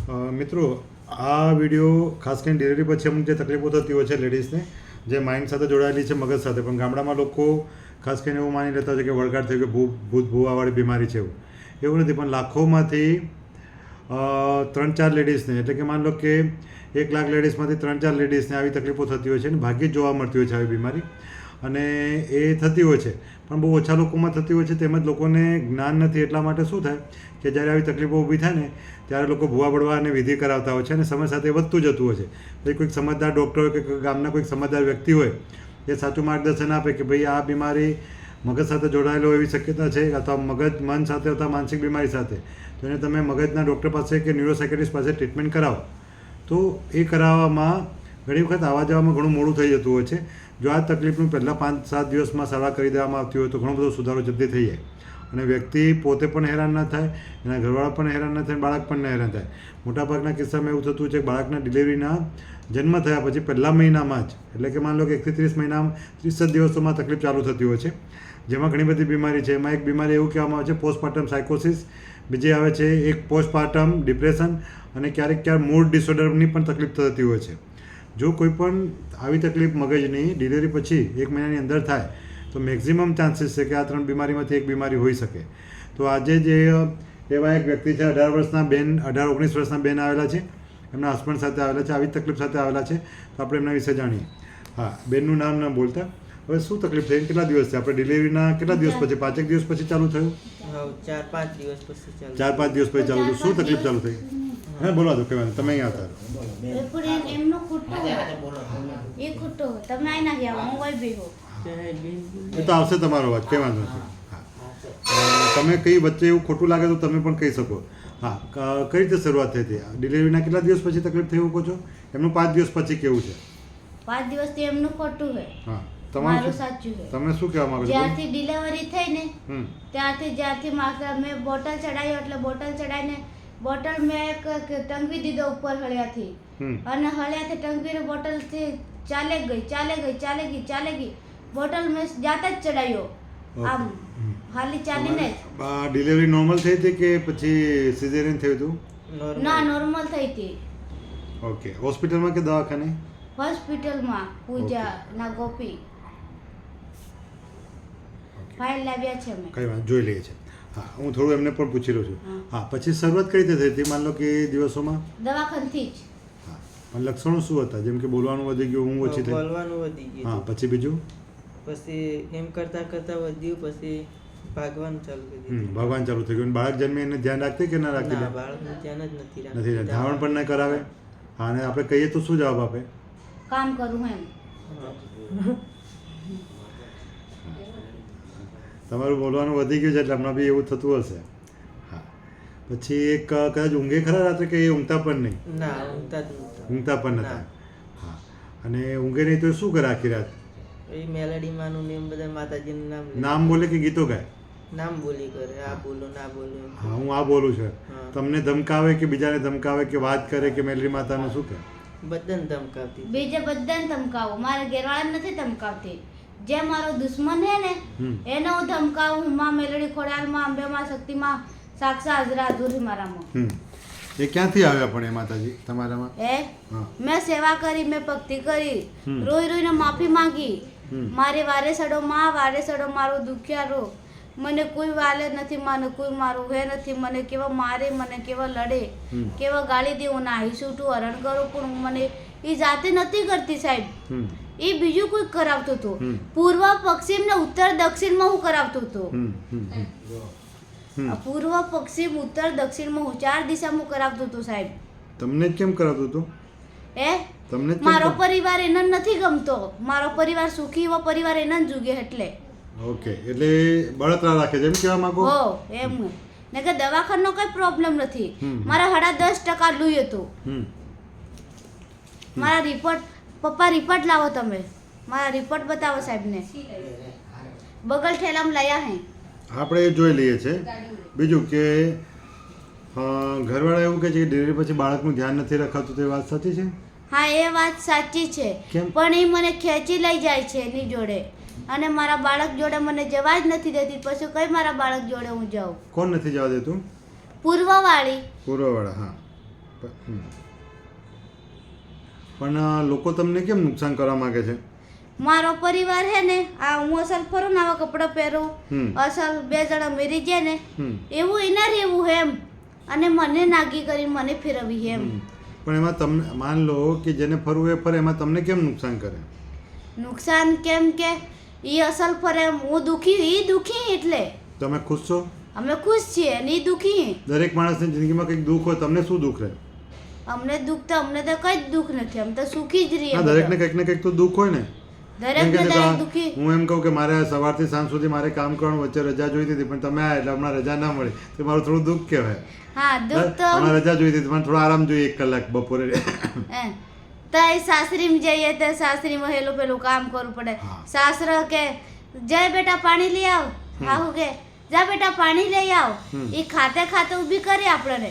મિત્રો આ વિડીયો ખાસ કરીને ડિલિવરી પછી અમુક જે તકલીફો થતી હોય છે લેડીઝને જે માઇન્ડ સાથે જોડાયેલી છે મગજ સાથે, પણ ગામડામાં લોકો ખાસ કરીને એવું માની લેતા હોય છે કે વળગાડ થઈ ગયો, ભૂત ભૂવાવાળી બીમારી છે, એવું નથી. પણ લાખોમાંથી 3-4 લેડીઝને, એટલે કે માની લો કે 1 લાખ લેડીઝમાંથી 3-4 લેડીઝને આવી તકલીફો થતી હોય છે અને ભાગ્યે જ જોવા મળતી હોય છે આવી બીમારી. અને એ થતી હોય છે પણ બહુ ઓછા લોકોમાં થતી હોય છે. તેમજ લોકોને જ્ઞાન નથી, એટલા માટે શું થાય કે જ્યારે આવી તકલીફો ઊભી થાય ને ત્યારે લોકો ભૂવા બળવા અને વિધિ કરાવતા હોય છે અને સમય સાથે વધતું જતું હોય છે. પછી કોઈક સમજદાર ડૉક્ટર હોય કે ગામના કોઈક સમજદાર વ્યક્તિ હોય એ સાચું માર્ગદર્શન આપે કે ભાઈ આ બીમારી મગજ સાથે જોડાયેલો એવી શક્યતા છે, અથવા મગજ મન સાથે અથવા માનસિક બીમારી સાથે, તો એને તમે મગજના ડૉક્ટર પાસે કે ન્યુરોસાયકેટિસ્ટ પાસે ટ્રીટમેન્ટ કરાવો. તો એ કરાવવામાં ઘણી વખત આવવા જવામાં ઘણું મોડું થઈ જતું હોય છે. જો આ તકલીફનું પહેલાં 5-7 દિવસમાં સારવાર કરી દેવામાં આવતી હોય તો ઘણો બધો સુધારો જલ્દી થઈ જાય અને વ્યક્તિ પોતે પણ હેરાન ન થાય, એના ઘરવાળા પણ હેરાન ન થાય, બાળક પણ ન હેરાન થાય. મોટાભાગના કિસ્સામાં એવું થતું છે કે બાળકના ડિલિવરીના જન્મ થયા પછી પહેલા મહિનામાં જ, એટલે કે માની લો કે 1 થી 30 મહિનામાં 30 દિવસોમાં તકલીફ ચાલુ થતી હોય છે, જેમાં ઘણી બધી બીમારી છે. એમાં એક બીમારી એવું કહેવામાં આવે છે પોસ્ટપાર્ટમ સાયકોસિસ, બીજી આવે છે એક પોસ્ટપાર્ટમ ડિપ્રેશન, અને ક્યારેક મૂડ ડિસઓર્ડરની પણ તકલીફ થતી હોય છે. જો કોઈ પણ આવી તકલીફ મગજની ડિલિવરી પછી 1 મહિનાની અંદર થાય તો મેક્ઝિમમ ચાન્સીસ છે કે આ 3 બીમારીમાંથી એક બીમારી હોઈ શકે. તો આજે જે એવા એક વ્યક્તિ છે 18 વર્ષના બેન, 18-19 વર્ષના બેન આવેલા છે, એમના હસબન્ડ સાથે આવેલા છે, આવી તકલીફ સાથે આવેલા છે. તો આપણે એમના વિશે જાણીએ. હા, બેનનું નામ ન બોલતા. હવે શું તકલીફ થઈ, કેટલા દિવસ છે આપણે ડિલિવરીના, કેટલા દિવસ પછી, 5-1 દિવસ પછી ચાલુ થયું? 4-5 દિવસ પછી ચાલુ. 4-5 દિવસ પછી ચાલુ થયું. શું તકલીફ ચાલુ થઈ? હા, બોલો તો કહેવાનું, તમે અહીંયા હતા. એમનો ખોટો એ ખોટો તમે આઈ ના ગયા, હું વઈ બેહો. એ તો આવશે તમારો અવાજ, કહેવાનું નથી. હા, તમે કઈ વચ્ચે એવું ખોટું લાગે તો તમે પણ કહી શકો. હા, કઈ રીતે શરૂઆત થઈ હતી? ડિલિવરીના કેટલા દિવસ પછી તકલીફ થઈ એવું કહો છો? એમનું 5 દિવસ પછી કેવું છે? 5 દિવસથી એમનું ખોટું છે, હા, મારું સાચું છે. તમે શું કહેવા માંગો છો? જ્યારથી ડિલિવરી થઈ ને જ્યારથી મેં બોટલ ચડાવી, એટલે બોટલ ચડાવીને બોટલ મેં ટંગવી દીધો ઉપર હળિયાથી, અને હળિયાથી ટંગવીને બોટલથી ચાલે ગઈ બોટલ મેં જાતા જ ચડાવ્યો, આમ ખાલી ચાલીને જ. ડિલિવરી નોર્મલ થઈ હતી કે પછી સિઝેરિયન થયું હતું? ના, નોર્મલ થઈ હતી. ઓકે, હોસ્પિટલમાં કે દવાખાને? હોસ્પિટલમાં પૂજા ના ગોપી ફાઇલ લાવ્યા છે અમે. કઈ વાત, જોઈ લઈએ છે. હા, હું થોડું એમને પણ પૂછી લઉં છું. હા, પછી શરૂઆત કઈ રીતે થઈ હતી? માની લો કે દિવસોમાં દવાખાનથી જ. હા, પણ લક્ષણો શું હતા? જેમ કે બોલવાનું વધી ગયું, ઊંઘ ઓછી થઈ? બોલવાનું વધી ગયું. હા, પછી બીજું? પછી એમ કરતા વધ્યું, પછી ભાગવાનું ચાલુ કરી દીધું. ભગવાન ચાલુ થઈ ગયું. બાળક જન્મે એને ધ્યાન રાખતી કે ના રાખતી? ના, બાળકનું ધ્યાન જ નથી રાખતી. નથી, ધાવણ પણ ન કરાવે. હા, અને આપણે કહીએ તો શું જવાબ આપે? કામ કરું એમ. તમારું બોલવાનું વધી ગયું છે એટલે હમણાં બી એવું થતું હશે. હા, પછી એક કદાચ ઊંઘે ખરા રાત્રે કે એ ઊંઘતા પણ નહીં? ના, ઊંઘતા જ નહોતા. ઊંઘતા પણ નતા. હા, અને ઊંઘે નહીં તો શું કરે આખી રાત? એ મેલેડીમાંનું ને એમ બધા માતાજીનું નામ બોલે કે ગીતો ગાય? નામ બોલી કરે, આ બોલો ના બોલો. હા, હું આ બોલું છું. તમને ધમકાવે કે બીજાને ધમકાવે કે વાત કરે કે મેલડી માતાનું શું કહે? બધાને ધમકાવતી. બીજે બધાને ધમકાવું, મારા ઘરવાળાને નથી ધમકાવતી. જે મારો દુશ્મન હે ને એને હું ધમકાવું. હું માં મેલડી ખોડાલમાં, અંબેમાં, શક્તિમાં, સાક્ષા હાજરા અધૂરી મારામાં. એ ક્યાંથી આવ્યા પણ એ માતાજી તમારામાં? મેં સેવા કરી, મેં ભક્તિ કરી, રોઈને માફી માંગી. મારે વારે સડો માં, વારે સડો મારો દુખિયારો, મને કોઈ વાલે નથી, મને કોઈ મારું હે નથી, મને કેવા મારે, મને કેવા લડે, કેવા ગાળી દે, હું નાહી છૂટું, હરણ કરું, પણ મને એ જાતે નથી કરતી સાહેબ. એ બીજું કોઈ કરાવતો હતો. પૂર્વ પશ્ચિમ ને ઉત્તર દક્ષિણમાં હું કરાવતો હતો. પૂર્વ પશ્ચિમ ઉત્તર દક્ષિણમાં હું 4 દિશામાં કરાવતો હતો સાહેબ. તમને કેમ કરાવતો હતો? તમને મારો પરિવાર એને નથી ગમતો. મારો પરિવાર સુખી એવો પરિવાર એને જ જુગે એટલે. ઓકે, એટલે બળતરા રાખે જેમ કેવા માંગો? હો, એમ ને કે દવાખાનો કઈ પ્રોબ્લેમ નથી. મારા 10% લોહી હતું. મારા રિપોર્ટ, પપ્પા રિપોર્ટ લાવો તમે, મારા રિપોર્ટ બતાવો સાહેબને. બગલ ઠેલામાં લાયા હે. આપણે એ જોઈ લઈએ છે. બીજું કે ઘરવાળા એવું કહે છે કે ડિલિવરી પછી બાળકનું ધ્યાન નથી રખાતું, તે વાત સાચી છે? હા, એ વાત સાચી છે, પણ એ મને ખેંચી લઈ જાય છે એની જોડે, અને મારા બાળક જોડે મને જવા જ નથી દેતી. પછી કઈ મારા બાળક જોડે હું જાઉં? કોણ નથી જવા દેતું? પૂર્વવાળી. પૂર્વવાળા, હા. પણ લોકો તમને કેમ નુકસાન કરવા માંગે છે? મારો પરિવાર હે ને આ હું અસલ ફરું ને આવા કપડાં પહેરું હમ. અસલ બે જણા મેરી જાય ને હમ. એવું એના રહેવું હે એમ અને મને નાગી કરી મને ફેરવી હે એમ હમ. પણ એમાં તમને માન લો કે જેને ફરવું એ ફરે, એમાં તમને કેમ નુકસાન કરે? નુકસાન કેમ કે ઈ અસલ ફરે હું દુખી ઈ દુખી એટલે તમે ખુશ છો? અમે ખુશ છીએ અને ઈ દુખી દરેક માણસની જિંદગીમાં કંઈક દુઃખ હોય, તમને શું દુઃખ રહે? અમને દુઃખ તો અમને તો કઈ જ દુઃખ નથી અમે તો સુખી જ રહીએ હા, દરેકને કંઈક ને કંઈક તો દુઃખ હોય ને. દરેક એમ કે ને છે કે દરેક દુખી હું એમ કહું કે મારે સવારથી સાંજ સુધી મારે કામ કરવાનું, વચ્ચે રજા જોઈતી હતી પણ તમે આવ્યા એટલે હમણાં રજા ના મળી, તો મારું થોડું દુઃખ કહેવાય. હા દુઃખ તો હમણાં રજા જોઈતી હતી, મને થોડો આરામ જોઈએ 1 કલાક બપોરે. તો એ સાસરીમાં જઈએ તો સાસરીમાં હેલું પેલું કામ કરવું પડે હા. સાસરો કે જય બેટા પાણી લઈ આવ હાહુ કે જા બેટા પાણી લઈ આવ એ ખાતે ખાતે ઊભી કરી આપણને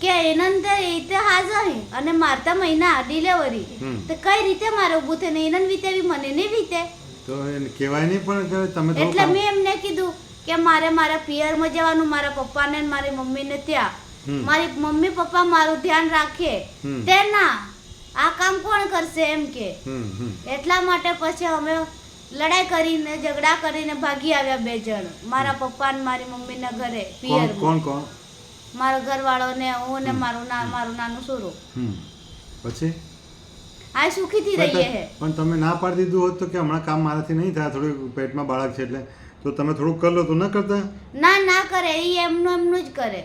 કે એનંદ એ તો હાજર હી અને મારતા મહિના ડિલિવરી તો કઈ રીતે મારે ઊભું થઈને એનંદ વીતેવી મને નહીં વીતે તો એને કહેવાય નહીં પણ કે તમે થોડું એટલે મેં એમને કીધું કે મારે મારા પિયરમાં જવાનું મારા પપ્પાને ને મારી મમ્મીને ત્યાં મારી મમ્મી પપ્પા મારું ધ્યાન રાખે તે ના આ કામ કોણ કરશે એમ કે એટલા માટે પછી અમે લડાઈ કરીને ઝઘડા કરીને ભાગી આવ્યા 2 જણ મારા પપ્પા ને મારી મમ્મીના ઘરે પિયર કોણ કોણ? મારો ઘરવાળો ને હું ને મારું નાનું છોરું પછી આ સુખીથી રહીએ હે પણ તમે ના પાડી દીધું હોત તો કે હમણાં કામ મારાથી નહીં થાય, થોડું પેટમાં બાળક છે એટલે, તો તમે થોડુંક કરી લો તો ન કરતા? ના કરે એ એમનું જ કરે.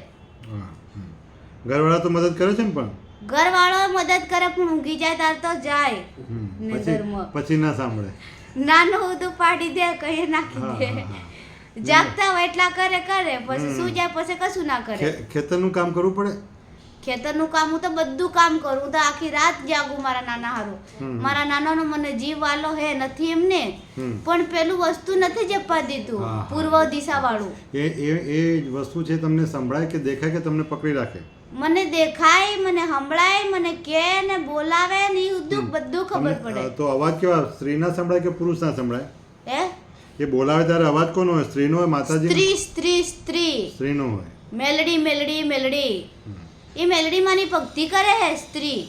ઘરવાળા તો મદદ કરે છે ને? પણ ઘરવાળો મદદ કરે પણ ઊંઘી જાય તાર તો જાય નજરમાં પછી ના સાંભળે. નાનું બધું પાડી દે કઈ નાખી દે જાગતા હોય એટલા કરે પછી શું જાય પછી કશું ના કરે. ખેતરનું કામ કરવું પડે? ખેતરનું કામ હું તો બધું કામ કરું, હું તો આખી રાત જાગું મારા નાના હારું. મારા નાનાનો મને જીવ વાલો હે નથી એમને પણ પેલું વસ્તુ નથી જપવા દીધું પૂર્વ દિશા વાળું. એ વસ્તુ છે તમને સંભળાય કે દેખાય કે તમને પકડી રાખે? મને દેખાય, મને સંભળાય, મને કે ને બોલાવે ને બધું ખબર પડે. તો અવાજ કેવા સ્ત્રીના સંભળાય કે પુરુષના સંભળાય? હે એ બોલાવે ત્યારે અવાજ કોનો હોય? સ્ત્રીનો હોય? માતાજી? સ્ત્રીનો હોય. મેલડી એ મેલડી માની ભક્તિ કરે હે સ્ત્રી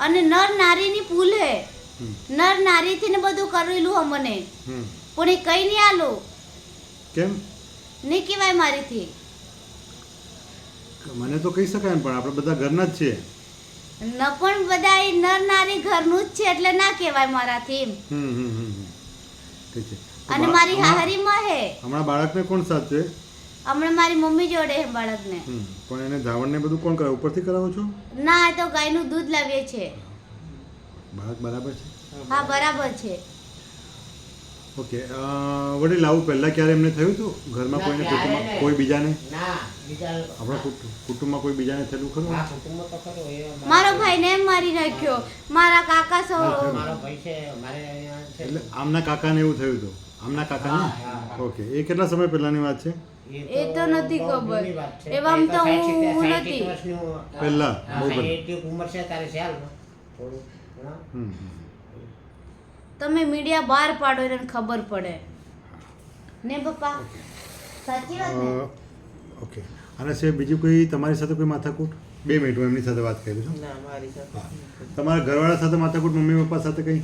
અને નર નારીની ભૂલ હે. નર નારીથી ને બધું કરેલું અમને પણ એ કઈ નહીં આલું. કેમ નહીં કહેવાય મારીથી? મને તો કહી શકાય ને, પણ આપણે બધા ઘરના જ છીએ. ન પણ બધા એ નર નારી ઘરનું જ છે એટલે ના કહેવાય મારાથી. ઠીક છે. અને મારી હાહરીમાં હે. હમણાં બાળકને કોણ સાચવે? હમણાં મારી મમ્મી જોડે હે બાળકને. પણ એને ધાવણ ને બધું કોણ કરાવે? ઉપરથી કરાવો છો? ના એ તો ગાયનું દૂધ લાવીએ છે. બાળક બરાબર છે? હા બરાબર છે. ઓકે. વડીલ આવું પહેલા ક્યારે એમને થયું હતું ઘરમાં કોઈને, કુટુંબમાં કોઈ બીજાને? આપણા કુટુંબમાં કોઈ બીજાને થયેલું ખરું? મારો ભાઈને એમ મારી નાખ્યો, મારા કાકા સૌ. એટલે આમના કાકાને એવું થયું હતું? આમના કાકાને? ઓકે. એ કેટલા સમય પહેલાની વાત છે? એ તો નથી ખબર, એવામાં તો હું નથી. પહેલા બહુ તમે મીડિયા બહાર પાડો એને ખબર પડે ને પપ્પા. સાચી વાત ને? ઓકે. અને છે બીજું કોઈ તમારી સાથે કોઈ માથાકૂટ? 2 મિનિટ હું એમની સાથે વાત કરી છું. ના મારી સાથે તમારા ઘરવાળા સાથે માથાકૂટ, મમ્મી પપ્પા સાથે કઈ?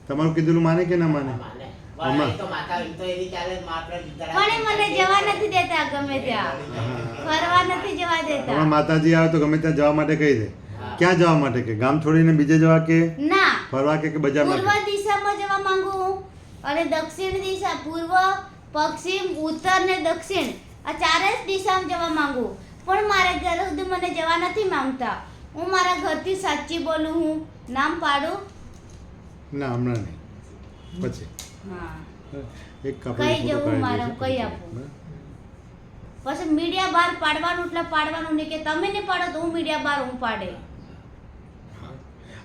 તમારું કીધેલું માને કે ના માને? પણ એ મને જવા નથી દેતા ગમે ત્યાં, ફરવા નથી જવા દેતા. તમારા માતાજી આવે તો ગમે ત્યાં જવા માટે કહી દે. ક્યાં જવા માટે કે? ગામ છોડીને બીજે જવા કે ના ફરવા કે બજારમાં? પૂર્વ દિશામાં જવા માંગુ હું અને દક્ષિણ દિશા, પૂર્વ, પશ્ચિમ, ઉત્તર ને દક્ષિણ આ 4 જ દિશામાં જવા માંગુ. પણ મારા ઘર સુધી મને જવા નથી માંગતા. હું મારા ઘરથી સાચી બોલું, હું નામ પાડું? ના હમણાં નહીં, પછી હા એક કઈ જવું મારે કઈ આપું. પછી મીડિયા બહાર પાડવાનું એટલે પાડવાનું નહીં કે તમે નહીં પાડો તો હું મીડિયા બહાર હું પાડે.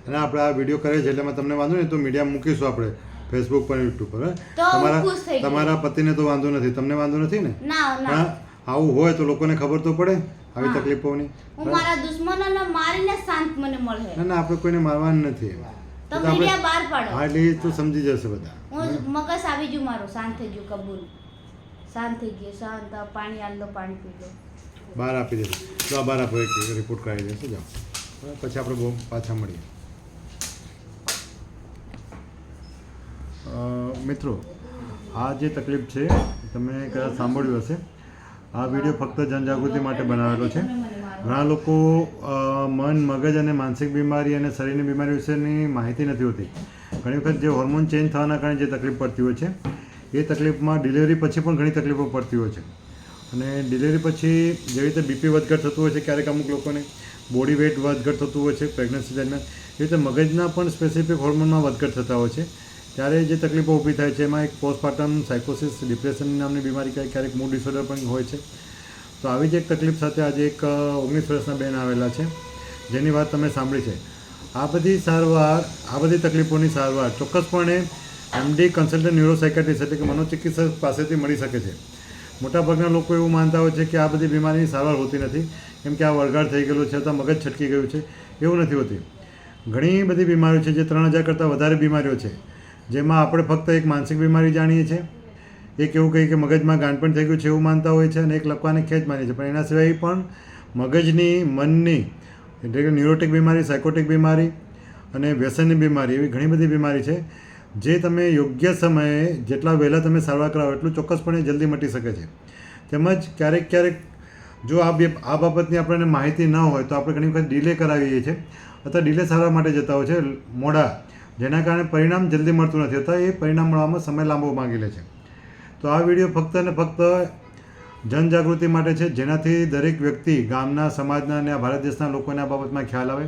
અને આપણે આ વિડીયો કરે છે એટલે એમાં તમને વાંધો નહીં તો મીડિયા મૂકીશું આપણે ફેસબુક પર, યુટ્યુબ પર. તો ખુશ થઈ ગઈ. તમારા પતિને તો વાંધો નથી, તમને વાંધો નથી ને? ના ના આવું હોય તો લોકોને ખબર તો પડે આવી તકલીફોની. હું મારા દુશ્મનોને મારીને શાંત મને મળે. ના આપણે કોઈને મારવાનું નથી. તો મીડિયા બહાર પાડો. હા એટલે એ તો સમજી જશે બધા. હું મગજ આવી ગયું મારું, શાંત થઈ ગયું, કબૂલ શાંત થઈ ગયું. શાંત પાણી આલ લો, પાણી પી લો. બહાર આપી દેજો. તો બહાર આપો, એક રિપોર્ટ કરાવી દેશે. જાઓ. પછી આપણે બહુ પાછા મળીએ. મિત્રો, આ જે તકલીફ છે તમે કદાચ સાંભળ્યું હશે. આ વિડીયો ફક્ત જનજાગૃતિ માટે બનાવેલો છે. ઘણા લોકો મન, મગજ અને માનસિક બીમારી અને શરીરની બીમારી વિશેની માહિતી નથી હોતી. ઘણી વખત જે હોર્મોન ચેન્જ થવાના કારણે જે તકલીફ પડતી હોય છે એ તકલીફમાં ડિલિવરી પછી પણ ઘણી તકલીફો પડતી હોય છે. અને ડિલિવરી પછી જેવી રીતે બીપી વધઘટ થતું હોય છે, ક્યારેક અમુક લોકોને બોડી વેઇટ વધઘટ થતું હોય છે પ્રેગ્નન્સી દરમિયાન, એ રીતે મગજના પણ સ્પેસિફિક હોર્મોનમાં વધઘટ થતા હોય છે. ત્યારે જે તકલીફો ઊભી થાય છે એમાં એક પોસ્ટપાર્ટમ સાયકોસિસ, ડિપ્રેશન નામની બીમારી, ક્યારેક મૂડ ડિસઓર્ડર પણ હોય છે. તો આવી જ એક તકલીફ સાથે આજે એક 19 વર્ષના બેન આવેલા છે જેની વાત તમે સાંભળી છે. આ બધી તકલીફોની સારવાર ચોક્કસપણે એમડી કન્સલ્ટન્ટ ન્યુરોસાયકાટ્રિસ્ટ એટલે કે મનોચિકિત્સક પાસેથી મળી શકે છે. મોટાભાગના લોકો એવું માનતા હોય છે કે આ બધી બીમારીની સારવાર હોતી નથી, કેમ કે આ વળગાડ થઈ ગયેલું છે અથવા મગજ છટકી ગયું છે. એવું નથી હોતી. ઘણી બધી બીમારીઓ છે, જે 3000 કરતાં વધારે બીમારીઓ છે, જેમાં આપણે ફક્ત એક માનસિક બીમારી જાણીએ છીએ, એક એવું કહીએ કે મગજમાં ગાંઠપણ થઈ ગયું છે એવું માનતા હોય છે, અને એક લકવાને ખેંચ માનીએ છીએ. પણ એના સિવાય પણ મગજની, મનની એટલે કે ન્યુરોટિક બીમારી, સાયકોટિક બીમારી અને વ્યસનની બીમારી એવી ઘણી બધી બીમારી છે જે તમે યોગ્ય સમયે જેટલા વહેલા તમે સારવાર કરાવો એટલું ચોક્કસપણે જલ્દી મટી શકે છે. તેમજ ક્યારેક જો આ બાબતની આપણને માહિતી ન હોય તો આપણે ઘણી વખત ડિલે કરાવીએ છીએ અથવા ડિલે સારવાર માટે જતા હોય છે મોડા, જેના કારણે પરિણામ જલ્દી મળતું નથી હોતા. એ પરિણામ મળવામાં સમય લાંબો માગી લે છે. તો આ વિડીયો ફક્ત ને ફક્ત જનજાગૃતિ માટે છે, જેનાથી દરેક વ્યક્તિ, ગામના, સમાજના અને આ ભારત દેશના લોકોને આ બાબતમાં ખ્યાલ આવે,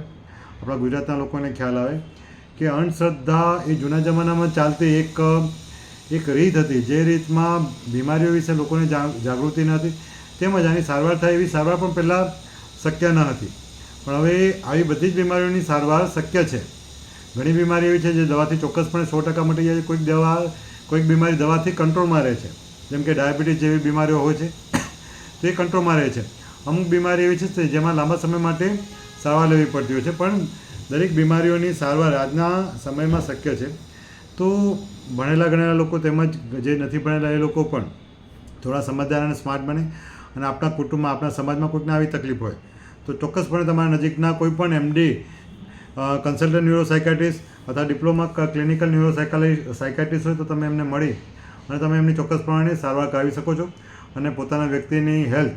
આપણા ગુજરાતના લોકોને ખ્યાલ આવે કે અંધશ્રદ્ધા એ જૂના જમાનામાં ચાલતી એક રીત હતી. જે રીતમાં બીમારીઓ વિશે લોકોને જાગૃતિ ન હતી, તેમજ આની સારવાર થાય એવી સારવાર પણ પહેલાં શક્ય ન હતી. પણ હવે આવી બધી જ બીમારીઓની સારવાર શક્ય છે. ઘણી બીમારી એવી છે જે દવાથી ચોક્કસપણે 100% મટી જાય છે. કોઈક બીમારી દવાથી કંટ્રોલમાં રહે છે, જેમ કે ડાયાબિટીસ જેવી બીમારીઓ હોય છે તો એ કંટ્રોલમાં રહે છે. અમુક બીમારી એવી છે જેમાં લાંબા સમય માટે સારવાર લેવી પડતી હોય છે. પણ દરેક બીમારીઓની સારવાર આજના સમયમાં શક્ય છે. તો ભણેલા ગણેલા લોકો તેમજ જે નથી ભણેલા એ લોકો પણ થોડા સમજદાર અને સ્માર્ટ બને, અને આપણા કુટુંબમાં, આપણા સમાજમાં કોઈકને આવી તકલીફ હોય તો ચોક્કસપણે તમારા નજીકના કોઈ પણ એમડી કન્સલ્ટન્ટ ન્યુરોસાયકાટ્રિસ્ટ અથવા ડિપ્લોમા ક્લિનિકલ ન્યુરોસાયકાટ્રિસ્ટ હોય તો તમે એમને મળી અને તમે એમની ચોક્કસ પ્રમાણે સારવાર કરાવી શકો છો. અને પોતાના વ્યક્તિની હેલ્થ,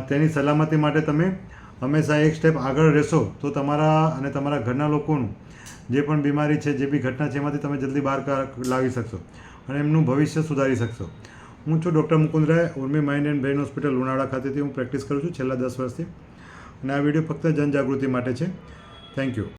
તેની સલામતી માટે તમે હંમેશા એક સ્ટેપ આગળ રહેશો તો તમારા અને તમારા ઘરના લોકોનું જે પણ બીમારી છે, જે બી ઘટના છે, એમાંથી તમે જલ્દી બહાર લાવી શકશો અને એમનું ભવિષ્ય સુધારી શકશો. હું છું doctor Mukund Rai, Urmi mind and brain hospital Lunawada ખાતેથી હું પ્રેક્ટિસ કરું છું છેલ્લા 10 વર્ષથી. અને આ વિડીયો ફક્ત જનજાગૃતિ માટે છે. Thank you.